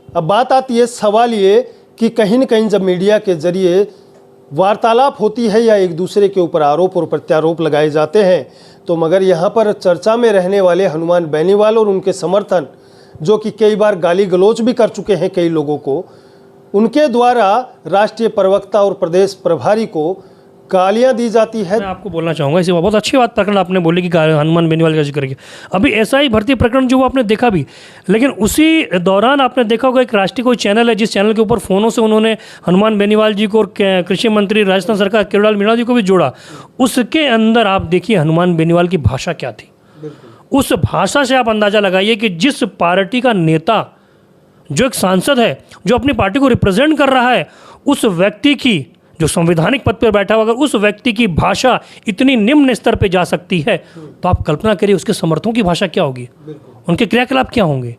अब बात आती है, सवाल ये कि कहीं न कहीं जब मीडिया के जरिए वार्तालाप होती है या एक दूसरे के ऊपर आरोप और प्रत्यारोप लगाए जाते हैं, तो मगर यहाँ पर चर्चा में रहने वाले हनुमान बेनीवाल और उनके समर्थन, जो कि कई बार गाली गलौज भी कर चुके हैं कई लोगों को, उनके द्वारा राष्ट्रीय प्रवक्ता और प्रदेश प्रभारी को गालियां दी जाती है। मैं आपको बोलना चाहूँगा इसी बहुत अच्छी बात प्रकरण आपने बोली कि हनुमान बेनीवाल का जिक्र किया। अभी ऐसा ही भर्ती प्रकरण जो वो आपने देखा भी, लेकिन उसी दौरान आपने देखा होगा एक राष्ट्रीय कोई चैनल है जिस चैनल के ऊपर फ़ोनों से उन्होंने हनुमान बेनीवाल जी को और कृषि मंत्री राजस्थान सरकार किरोड़ीलाल मीणा जी को भी जोड़ा। उसके अंदर आप देखिए हनुमान बेनीवाल की भाषा क्या थी। उस भाषा से आप अंदाज़ा लगाइए कि जिस पार्टी का नेता, जो एक सांसद है, जो अपनी पार्टी को रिप्रेजेंट कर रहा है, उस व्यक्ति की, जो संवैधानिक पद पर बैठा हुआ, अगर उस व्यक्ति की भाषा इतनी निम्न स्तर पे जा सकती है, तो आप कल्पना करिए उसके समर्थकों की भाषा क्या होगी, उनके क्रियाकलाप क्या होंगे।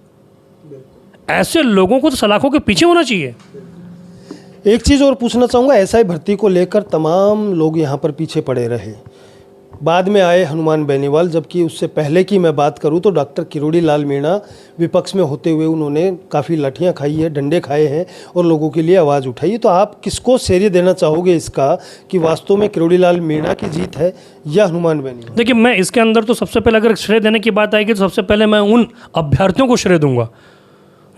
ऐसे लोगों को तो सलाखों के पीछे होना चाहिए। एक चीज़ और पूछना चाहूँगा, एसआई भर्ती को लेकर तमाम लोग यहाँ पर पीछे पड़े रहे, बाद में आए हनुमान बेनीवाल, जबकि उससे पहले की मैं बात करूं तो डॉक्टर किरोड़ीलाल मीणा विपक्ष में होते हुए उन्होंने काफ़ी लाठियां खाई है, डंडे खाए हैं और लोगों के लिए आवाज़ उठाई है। तो आप किसको श्रेय देना चाहोगे इसका कि वास्तव में किरोड़ीलाल मीणा की जीत है या हनुमान बेनीवाल? देखिए, मैं इसके अंदर तो सबसे पहले अगर श्रेय देने की बात आएगी तो सबसे पहले मैं उन अभ्यर्थियों को श्रेय दूंगा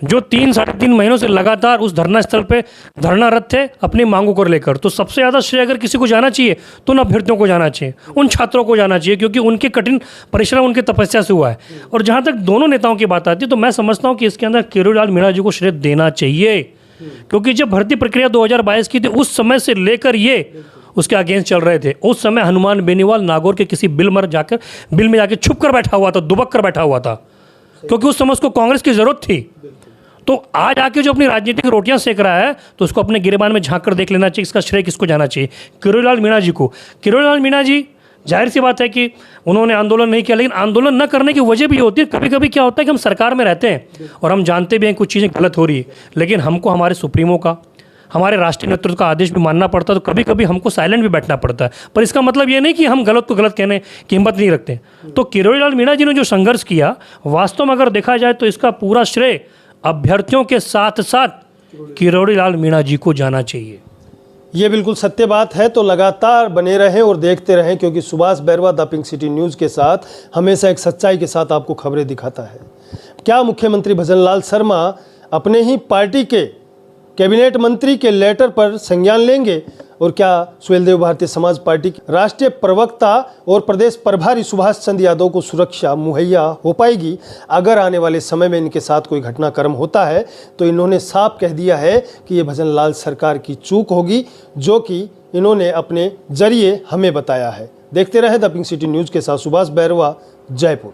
जो 3-3.5 महीनों से लगातार उस धरना स्थल पे धरनारत थे अपनी मांगों को लेकर। तो सबसे ज़्यादा श्रेय अगर किसी को जाना चाहिए तो उन अभ्यर्थियों को जाना चाहिए, उन छात्रों को जाना चाहिए, क्योंकि उनके कठिन परिश्रम उनकी तपस्या से हुआ है। और जहाँ तक दोनों नेताओं की बात आती है तो मैं समझता हूँ कि इसके अंदर किरोड़ीलाल मीणा जी को श्रेय देना चाहिए, क्योंकि जब भर्ती प्रक्रिया 2022 की थी उस समय से लेकर ये उसके अगेंस्ट चल रहे थे। उस समय हनुमान बेनीवाल नागौर के किसी बिल में जाकर छुप कर बैठा हुआ था, दुबक कर बैठा हुआ था, क्योंकि उस समय उसको कांग्रेस की जरूरत थी। तो आज आके जो अपनी राजनीतिक रोटियां सेक रहा है तो उसको अपने गिरेबान में झांक कर देख लेना चाहिए। इसका श्रेय किसको जाना चाहिए? किरोड़ीलाल मीणा जी को। किरोड़ीलाल मीणा जी, जाहिर सी बात है कि उन्होंने आंदोलन नहीं किया, लेकिन आंदोलन न करने की वजह भी होती है। कभी कभी क्या होता है कि हम सरकार में रहते हैं और हम जानते भी हैं कुछ चीज़ें गलत हो रही है, लेकिन हमको हमारे सुप्रीमो का, हमारे राष्ट्रीय नेतृत्व का आदेश भी मानना पड़ता है। तो कभी कभी हमको साइलेंट भी बैठना पड़ता है, पर इसका मतलब ये नहीं कि हम गलत को गलत कहने की हिम्मत नहीं रखते। तो किरोड़ीलाल मीणा जी ने जो संघर्ष किया, वास्तव में अगर देखा जाए तो इसका पूरा श्रेय अभ्यर्थियों के साथ साथ किरोड़ीलाल मीणा जी को जाना चाहिए। ये बिल्कुल सत्य बात है। तो लगातार बने रहें और देखते रहें, क्योंकि Subhash Bairwa the pink city news के साथ हमेशा एक सच्चाई के साथ आपको खबरें दिखाता है। क्या मुख्यमंत्री भजनलाल शर्मा अपने ही पार्टी के कैबिनेट मंत्री के लेटर पर संज्ञान लेंगे? और क्या सुहेलदेव भारतीय समाज पार्टी के राष्ट्रीय प्रवक्ता और प्रदेश प्रभारी सुभाष चंद्र यादव को सुरक्षा मुहैया हो पाएगी? अगर आने वाले समय में इनके साथ कोई घटनाक्रम होता है तो इन्होंने साफ कह दिया है कि ये भजनलाल सरकार की चूक होगी, जो कि इन्होंने अपने जरिए हमें बताया है। देखते रहे द पिंक सिटी न्यूज़ के साथ सुभाष बैरवा, जयपुर।